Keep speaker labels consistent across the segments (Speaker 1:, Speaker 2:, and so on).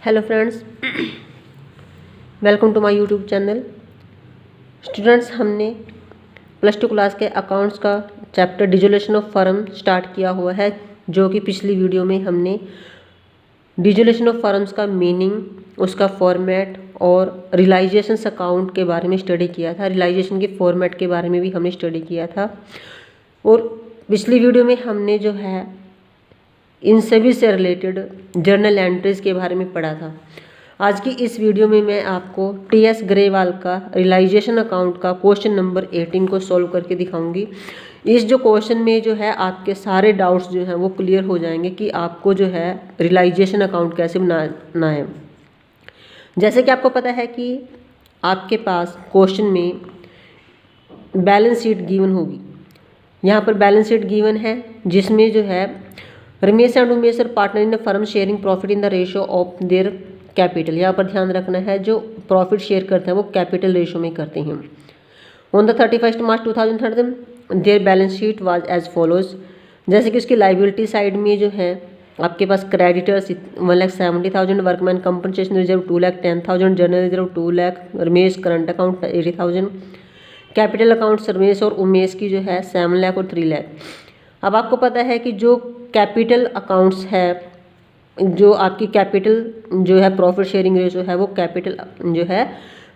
Speaker 1: Hello friends, welcome to my YouTube channel. Students, हमने +2 class के accounts का chapter dissolution of firm start किया हुआ है, जो कि पिछली वीडियो में हमने डिसोल्यूशन ऑफ फर्म्स का मीनिंग, उसका फॉर्मेट और रियलाइजेशन अकाउंट के बारे में स्टडी किया था। रियलाइजेशन के फॉर्मेट के बारे में भी हमने स्टडी किया था और पिछली वीडियो में हमने जो है इन सभी से रिलेटेड जर्नल एंट्रीज के बारे में पढ़ा था। आज की इस वीडियो में मैं आपको टीएस ग्रेवाल का रियलाइजेशन अकाउंट का क्वेश्चन नंबर 18 को सॉल्व करके दिखाऊंगी। इस जो क्वेश्चन में जो है आपके सारे डाउट्स जो हैं वो क्लियर हो जाएंगे कि आपको जो है रियलाइजेशन अकाउंट कैसे बनाना है। जैसे कि आपको पता है कि आपके पास क्वेश्चन में बैलेंस शीट गिवन होगी। यहाँ पर बैलेंस शीट गिवन है जिसमें जो है Ramesh and Umesh are partner in firm sharing profit in the ratio of their capital. यहाँ पर ध्यान रखना है, जो प्रॉफिट शेयर करते हैं वो कैपिटल रेशो में करते हैं। On the 31 March 2013 their balance sheet was as follows. जैसे कि उसकी लाइबिलिटी साइड में जो है आपके पास creditors 1,70,000, workman compensation reserve 2,10,000, general reserve 2 lakh, Ramesh current account 80,000, capital accounts Ramesh और उमेश की जो है 7 लाख और 3 लाख। अब आपको पता है कि जो कैपिटल अकाउंट्स है, जो आपकी कैपिटल जो है प्रॉफिट शेयरिंग रेशो है वो कैपिटल जो है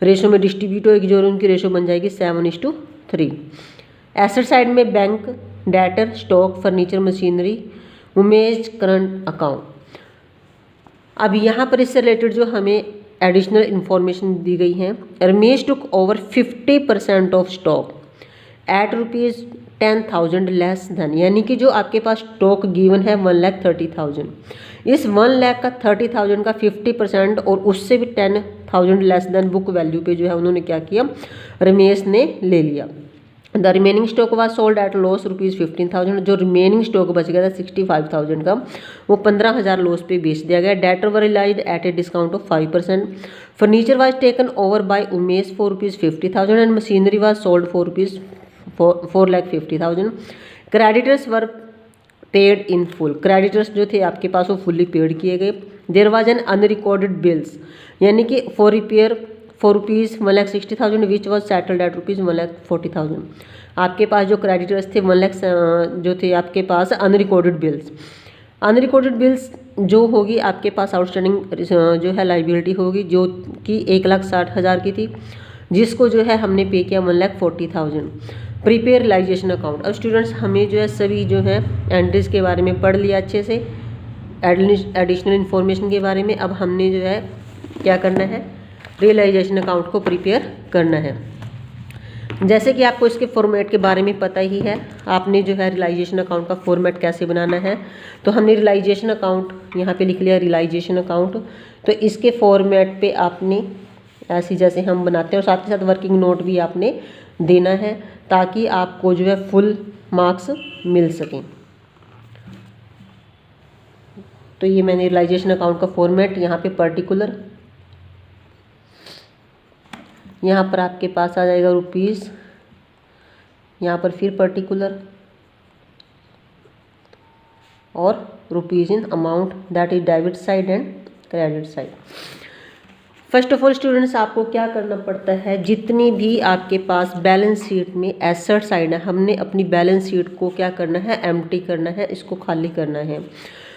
Speaker 1: रेशो में डिस्ट्रीब्यूट होगी, जो उनकी रेशो बन जाएगी 7:3। एसेट साइड में bank, debtor, stock, furniture, machinery, Umesh current account. अब यहाँ पर इससे रिलेटेड जो हमें एडिशनल इंफॉर्मेशन दी गई है, Ramesh took over 50% of stock at ₹10,000 less धन, यानी कि जो आपके पास स्टॉक गिवन है 1,30,000, इस 1 लाख का 30,000 का 50% और उससे भी 10,000 लेस देन बुक वैल्यू पे जो है उन्होंने क्या किया, रमेश ने ले लिया। The remaining stock was sold at loss ₹15,000। जो रिमेनिंग स्टॉक बच गया था 65,000 का, वो 15,000 लॉस पे बेच दिया गया। Debtor were realised at a discount of 5%। Furniture was taken over by Umesh for ₹50,000 and machinery was sold for ₹4,50,000। Creditors were paid in full. Creditors जो थे आपके पास वो फुल्ली पेड किए गए। There was an unrecorded bills, यानी कि for repair for ₹1,60,000 which was settled at ₹1,40,000। आपके पास जो क्रेडिटर्स थे 1 लाख जो थे आपके पास अनरिकॉर्डेड बिल्स। अनरिकॉर्डेड बिल्स जो होगी आपके पास आउटस्टैंडिंग जो है लाइबिलिटी होगी, जो कि 1,60,000 की थी, जिसको जो है हमने पे किया 1,40,000। Prepare realisation account. अब स्टूडेंट्स, हमें जो है सभी जो है एंट्रीज के बारे में पढ़ लिया अच्छे से, एडिशनल इन्फॉर्मेशन के बारे में। अब हमने जो है क्या करना है, रियलाइजेशन अकाउंट को प्रिपेयर करना है। जैसे कि आपको इसके फॉर्मेट के बारे में पता ही है, आपने जो है रियलाइजेशन अकाउंट का फॉर्मेट कैसे बनाना है। तो हमने रियलाइजेशन अकाउंट यहाँ पे लिख लिया, रियलाइजेशन अकाउंट। तो इसके फॉर्मेट पे आपने ऐसे जैसे हम बनाते हैं और साथ ही साथ वर्किंग नोट भी आपने देना है, ताकि आपको जो है फुल मार्क्स मिल सकें। तो ये मैंने रियलाइजेशन अकाउंट का फॉर्मेट यहाँ पे पर्टिकुलर, यहाँ पर आपके पास आ जाएगा रुपीज़, यहाँ पर फिर पर्टिकुलर और rupees in amount, that is debit side and credit side. First of all students, आपको क्या करना पड़ता है, जितनी भी आपके पास बैलेंस शीट में एसेट साइड है, हमने अपनी बैलेंस शीट को क्या करना है, एम्प्टी करना है, इसको खाली करना है।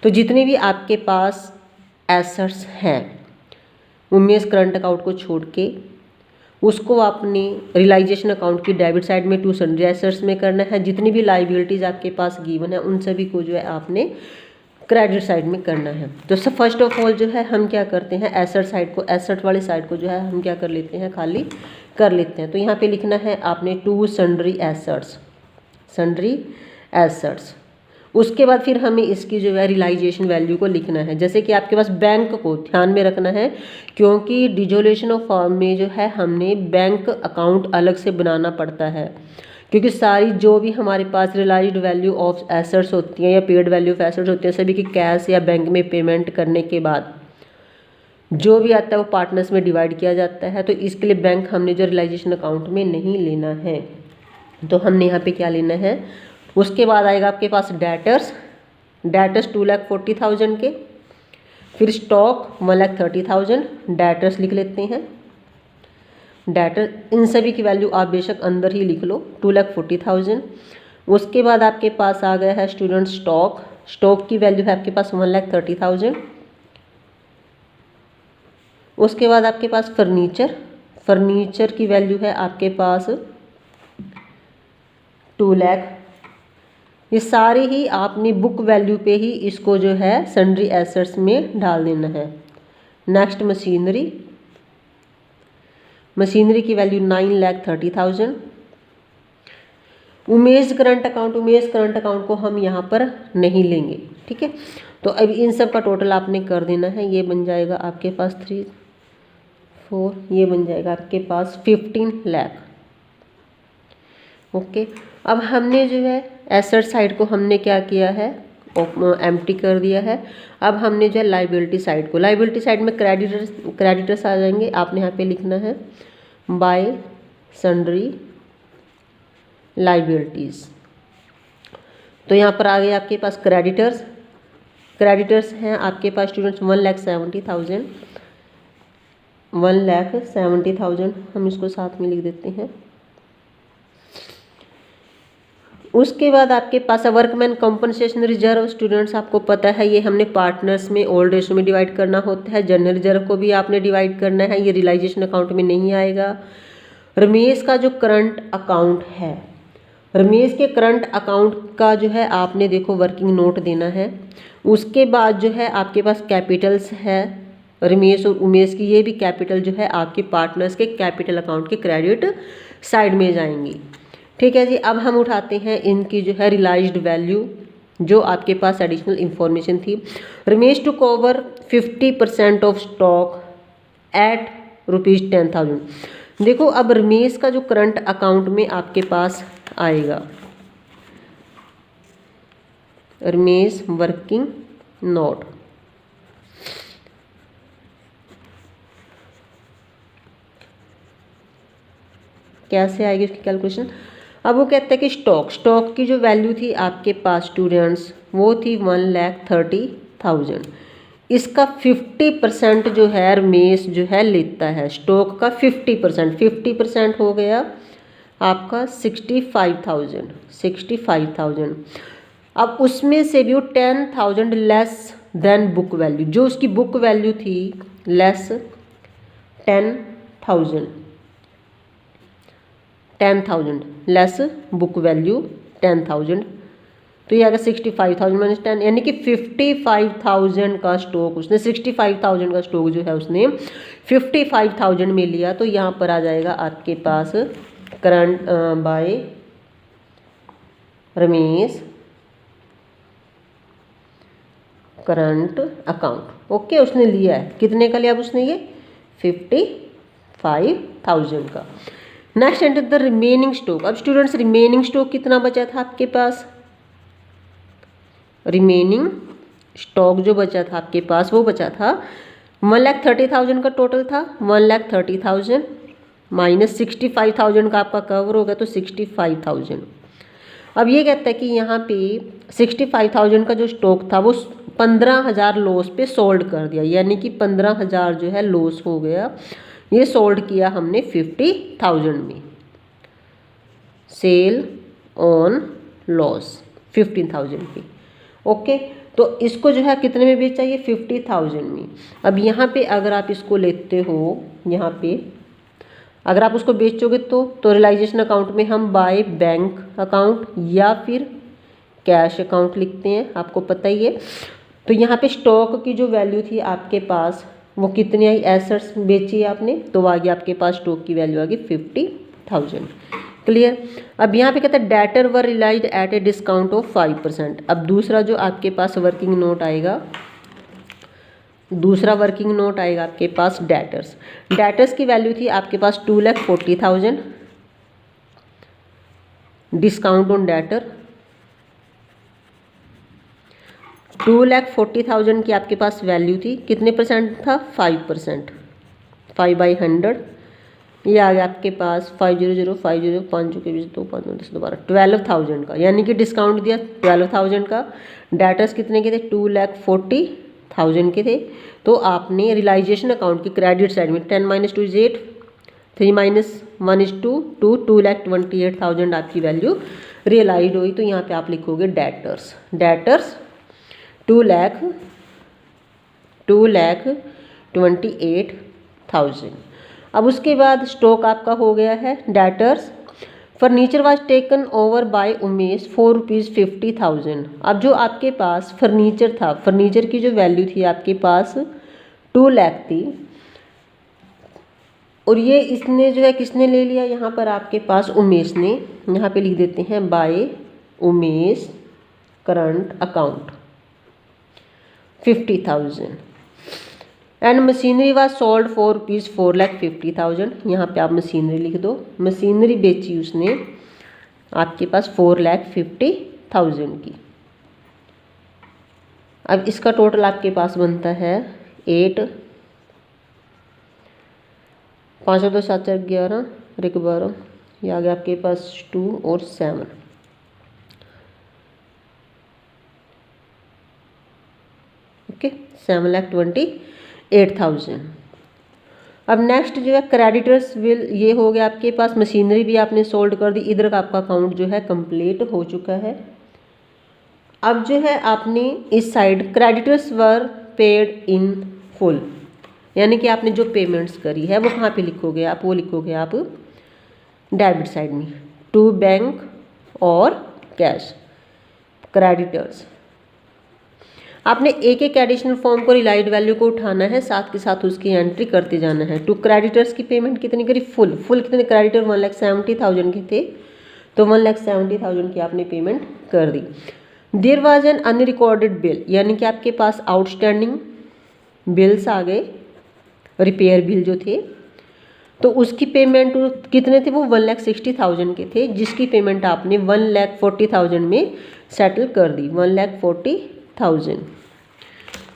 Speaker 1: तो जितनी भी आपके पास एसेट्स हैं, उमेश करंट अकाउंट को छोड़ के, उसको आपने रियलाइजेशन अकाउंट की डेबिट साइड में टू सन्ड्री एसेट्स में करना है। जितनी भी लाइबिलिटीज़ आपके पास गिवन है उन सभी को जो है आपने क्रेडिट साइड में करना है। तो सब फर्स्ट ऑफ ऑल जो है हम क्या करते हैं, एसेट साइड को, एसेट वाली साइड को जो है हम क्या कर लेते हैं, खाली कर लेते हैं। तो यहाँ पे लिखना है आपने to sundry assets, sundry assets. उसके बाद फिर हमें इसकी जो है रियलाइजेशन वैल्यू को लिखना है। जैसे कि आपके पास बैंक को ध्यान में रखना है, क्योंकि डिसोल्यूशन ऑफ फर्म में जो है हमने बैंक अकाउंट अलग से बनाना पड़ता है, क्योंकि सारी जो भी हमारे पास रियलाइज्ड वैल्यू ऑफ एसेट्स होती हैं या पेड वैल्यू ऑफ एसेट्स होती हैं, सभी की कैश या बैंक में पेमेंट करने के बाद जो भी आता है वो पार्टनर्स में डिवाइड किया जाता है। तो इसके लिए बैंक हमने जो रियलाइजेशन अकाउंट में नहीं लेना है, तो हमने यहाँ पे क्या लेना है। उसके बाद आएगा आपके पास डेटर्स, डेटर्स 2,40,000 के। फिर स्टॉक 1,30,000, डेटर्स लिख लेते हैं। डेटर इन सभी की वैल्यू आप बेशक अंदर ही लिख लो, 2,40,000। उसके बाद आपके पास आ गया है स्टूडेंट स्टॉक। स्टॉक की वैल्यू है आपके पास 1,30,000। उसके बाद आपके पास फर्नीचर, फर्नीचर की वैल्यू है आपके पास 2 लाख। ये सारी ही आपने बुक वैल्यू पे ही इसको जो है सन्ड्री एसेट्स में डाल देना है। नेक्स्ट मशीनरी, मशीनरी की value 9,30,000। Umesh current account, Umesh current account को हम यहाँ पर नहीं लेंगे, ठीक है। तो अब इन सब का टोटल आपने कर देना है। ये बन जाएगा आपके पास 3, 4, ये बन जाएगा आपके पास 15 लाख। ओके, अब हमने जो है एसेट साइड को हमने क्या किया है, एम्प्टी कर दिया है। अब हमने जो है लाइबिलिटी साइड को, लाइबिलिटी साइड में क्रेडिटर्स आ जाएंगे। आपने यहाँ पे लिखना है बाय सन्ड्री लाइबिलिटीज़। तो यहाँ पर आ गए आपके पास क्रेडिटर्स। क्रेडिटर्स हैं आपके पास स्टूडेंट्स 1,70,000, 1,70,000 हम इसको साथ में लिख देते हैं। उसके बाद आपके पास वर्कमैन कॉम्पनसेशन रिजर्व। स्टूडेंट्स आपको पता है ये हमने पार्टनर्स में ओल्ड रेशो में डिवाइड करना होता है। जनरल रिजर्व को भी आपने डिवाइड करना है, ये रियलाइजेशन अकाउंट में नहीं आएगा। रमेश का जो करंट अकाउंट है, रमेश के करंट अकाउंट का जो है आपने देखो वर्किंग नोट देना है। उसके बाद जो है आपके पास कैपिटल्स है रमेश और उमेश की, ये भी कैपिटल जो है आपके पार्टनर्स के कैपिटल अकाउंट के क्रेडिट साइड में जाएंगी, ठीक है जी। अब हम उठाते हैं इनकी जो है रियलाइज्ड वैल्यू, जो आपके पास एडिशनल इंफॉर्मेशन थी। Ramesh took over 50% of stock at ₹10,000। देखो अब रमेश का जो करंट अकाउंट में आपके पास आएगा, रमेश वर्किंग नोट, कैसे आएगी उसकी कैलकुलेशन। अब वो कहते हैं कि स्टॉक की जो वैल्यू थी आपके पास स्टूडेंट्स वो थी 1,30,000। इसका 50% जो है रमेश जो है लेता है। स्टॉक का 50% हो गया आपका 65,000। अब उसमें से भी वो 10,000 लेस देन बुक वैल्यू, जो उसकी बुक वैल्यू थी लेस 10,000 लेस बुक वैल्यू 10,000, तो ये आएगा 65,000 माइनस 10, यानी कि 55,000 का स्टॉक उसने, 65,000 का स्टॉक जो है उसने 55,000 में लिया। तो यहाँ पर आ जाएगा आपके पास current by Ramesh current account. Okay, उसने लिया है कितने का लिया अब उसने, ये 55,000 का। Next enter the remaining stock. अब स्टूडेंट्स रिमेनिंग स्टॉक कितना बचा था आपके पास, रिमेनिंग स्टॉक जो बचा था आपके पास वो बचा था 1,30,000 का टोटल था। 1,30,000 माइनस 65,000 का आपका कवर होगा तो 65,000। अब ये कहता है कि यहाँ पे 65,000 का जो स्टॉक था वो 15,000 लॉस पे सोल्ड कर दिया, यानी कि 15,000 जो है लॉस हो गया। ये सोल्ड किया हमने 50,000 में, सेल ऑन लॉस 15,000 पे। ओके, तो इसको जो है कितने में बेचा, ये 50,000 में। अब यहाँ पे अगर आप इसको लेते हो, यहाँ पे अगर आप उसको बेचोगे तो रियलाइजेशन अकाउंट में हम बाय बैंक अकाउंट या फिर कैश अकाउंट लिखते हैं, आपको पता ही है। तो यहाँ पे स्टॉक की जो वैल्यू थी आपके पास वो कितनी आई, एसेट्स बेची आपने तो आ गया आपके पास स्टॉक की वैल्यू आ गई 50,000। क्लियर। अब यहाँ पे कहता है debtor were realised at a discount of 5%। अब दूसरा जो आपके पास वर्किंग नोट आएगा, दूसरा वर्किंग नोट आएगा आपके पास डेटर्स की वैल्यू थी आपके पास 2,40,000 डिस्काउंट ऑन डेटर। 2,40,000 की आपके पास वैल्यू थी, कितने परसेंट था, 5%, 5/100। ये आ गया आपके पास 500 50 5 के बीच 2 5 10 12 12,000 का, यानी कि डिस्काउंट दिया 12,000 का। डेटर्स कितने के थे, 2,40,000 थाउजेंड के थे, तो आपने रियलाइजेशन अकाउंट की क्रेडिट साइड में 10 - 2 = 8, 3 - 1 = 2, 2,28,000 आपकी वैल्यू रियलाइज हुई। तो यहाँ पे आप लिखोगे डेटर्स 2,28,000। अब उसके बाद स्टॉक आपका हो गया है debtors. Furniture was taken over by Umesh for ₹50,000। अब जो आपके पास फर्नीचर था, फर्नीचर की जो वैल्यू थी आपके पास 2 लाख थी, और ये इसने जो है किसने ले लिया, यहाँ पर आपके पास उमेश ने, यहाँ पे लिख देते हैं by Umesh current account 50,000। And machinery was sold for ₹4,50,000। यहाँ पे आप मशीनरी लिख दो, मशीनरी बेची उसने आपके पास 4,50,000 की। अब इसका टोटल आपके पास बनता है 8, 5 और 2 7 4 11 और 1 12, ये आ गया आपके पास 2 और 7। ओके, 7,28,000। अब नेक्स्ट जो है क्रेडिटर्स विल, ये हो गया आपके पास, मशीनरी भी आपने सोल्ड कर दी, इधर का आपका अकाउंट जो है कंप्लीट हो चुका है। अब जो है आपने इस side creditors were paid in full, यानी कि आपने जो पेमेंट्स करी है वो कहाँ पे लिखोगे आप, वो लिखोगे आप डेबिट साइड में, टू बैंक और कैश क्रेडिटर्स। आपने एक एक एडिशनल फॉर्म को रिलाइड वैल्यू को उठाना है, साथ के साथ उसकी एंट्री करते जाना है। टू क्रेडिटर्स की पेमेंट कितनी करी, फुल कितने क्रेडिटर 1,70,000 के थे, तो 1,70,000 की आपने पेमेंट कर दी। There was an unrecorded bill, यानी कि आपके पास आउटस्टैंडिंग बिल्स आ गए, रिपेयर बिल जो थे, तो उसकी पेमेंट कितने थे, वो 1,60,000 के थे, जिसकी पेमेंट आपने 1,40,000 में सेटल कर दी, 1,40,000।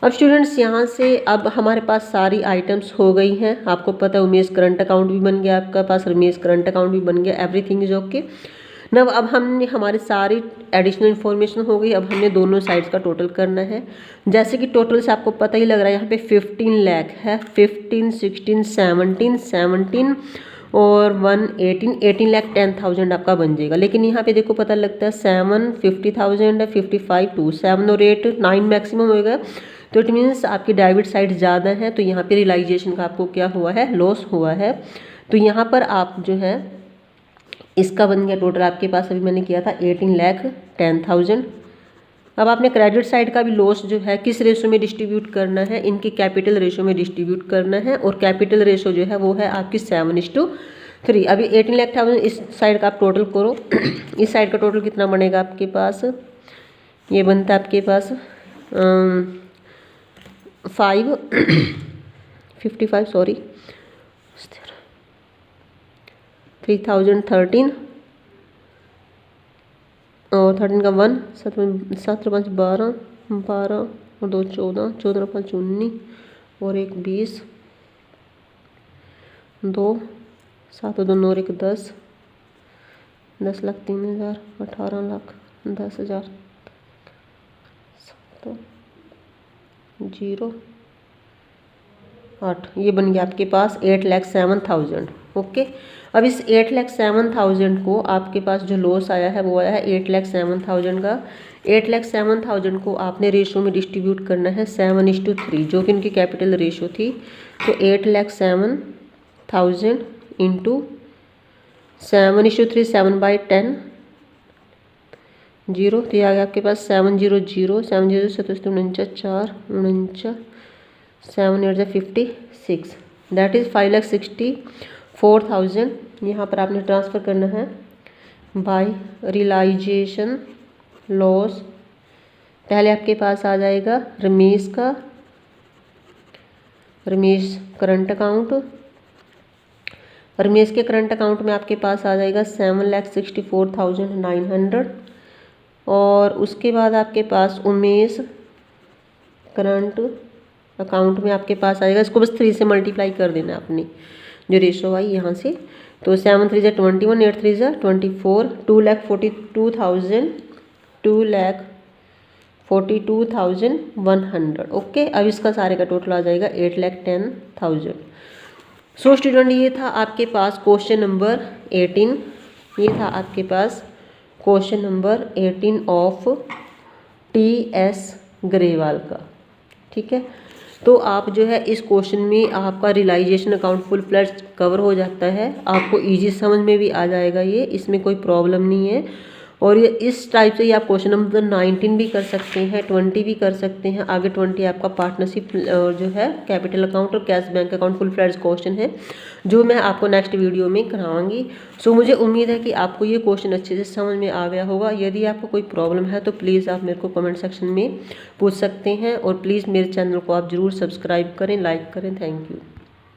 Speaker 1: अब स्टूडेंट्स यहाँ से अब हमारे पास सारी आइटम्स हो गई हैं। आपको पता है उमेश करंट अकाउंट भी बन गया आपका पास, रमेश करंट अकाउंट भी बन गया, एवरीथिंग इज ओके। नब अब हमने हमारी सारी एडिशनल इन्फॉर्मेशन हो गई। अब हमने दोनों साइड्स का टोटल करना है। जैसे कि टोटल से आपको पता ही लग रहा है, यहाँ पे 15 लाख है, 15, 16, 17 और 1 18,10,000 आपका बन जाएगा। लेकिन यहाँ पे देखो पता लगता है 7 50,000 है, 55 2 7 और 8 9 मैक्सिमम होएगा। तो इट मीन्स आपकी डेबिट साइड ज़्यादा है, तो यहाँ पे रियलाइजेशन का आपको क्या हुआ है, लॉस हुआ है। तो यहाँ पर आप जो है इसका बन गया टोटल आपके पास, अभी मैंने किया था 18,10,000। अब आपने क्रेडिट साइड का भी लॉस जो है किस रेशो में डिस्ट्रीब्यूट करना है, इनकी कैपिटल रेशो में डिस्ट्रीब्यूट करना है, और कैपिटल रेशो जो है वो है आपकी 7:3। अभी 18,00,000 इस साइड का आप टोटल करो, इस साइड का टोटल कितना बनेगा आपके पास, ये बनता है आपके पास 55 सॉरी 3,013 और 13 का 1 7 5 12 12 और 2 14 14 5 19 और 1 20 2 7 2 9 1 10 10,03,000 18,10,000 0 8, ये बन गया आपके पास 8,07,000। ओके, अब इस 8,07,000 को आपके पास जो लॉस आया है वो आया है 8,07,000 का। 8,07,000 को आपने रेशो में डिस्ट्रीब्यूट करना है 7:3, जो कि इनकी कैपिटल रेशो थी। तो 8,07,000 इंटू 7:3 7/10 0, तो ये आ गया आपके पास 700 700 77 49 4 49 7 8 56, दैट इज़ 5,64,000। यहाँ पर आपने ट्रांसफ़र करना है बाय रियलाइजेशन लॉस। पहले आपके पास आ जाएगा रमेश करंट अकाउंट, रमेश के करंट अकाउंट में आपके पास आ जाएगा 7,64,900, और उसके बाद आपके पास उमेश करंट अकाउंट में आपके पास आएगा, इसको बस 3 से मल्टीप्लाई कर देना आपने, जो रेशो आई यहाँ से। तो 7 3 21 8 3 24, 2,42,000 42,100। ओके, अब इसका सारे का टोटल आ जाएगा 8,10,000। सो स्टूडेंट, ये था आपके पास क्वेश्चन नंबर 18। ये था आपके पास question number 18 of TS Grewal का। ठीक है, तो आप जो है इस क्वेश्चन में आपका realisation account full flash cover हो जाता है, आपको इजी समझ में भी आ जाएगा, ये इसमें कोई प्रॉब्लम नहीं है। और ये इस टाइप से ये आप क्वेश्चन नंबर 19 भी कर सकते हैं, 20 भी कर सकते हैं। आगे 20 आपका पार्टनरशिप जो है कैपिटल अकाउंट और cash bank account full flash question है, जो मैं आपको नेक्स्ट वीडियो में कराऊंगी। सो मुझे उम्मीद है कि आपको ये क्वेश्चन अच्छे से समझ में आ गया होगा। यदि आपको कोई प्रॉब्लम है तो प्लीज़ आप मेरे को कमेंट सेक्शन में पूछ सकते हैं, और प्लीज़ मेरे चैनल को आप ज़रूर सब्सक्राइब करें, लाइक करें। Thank you.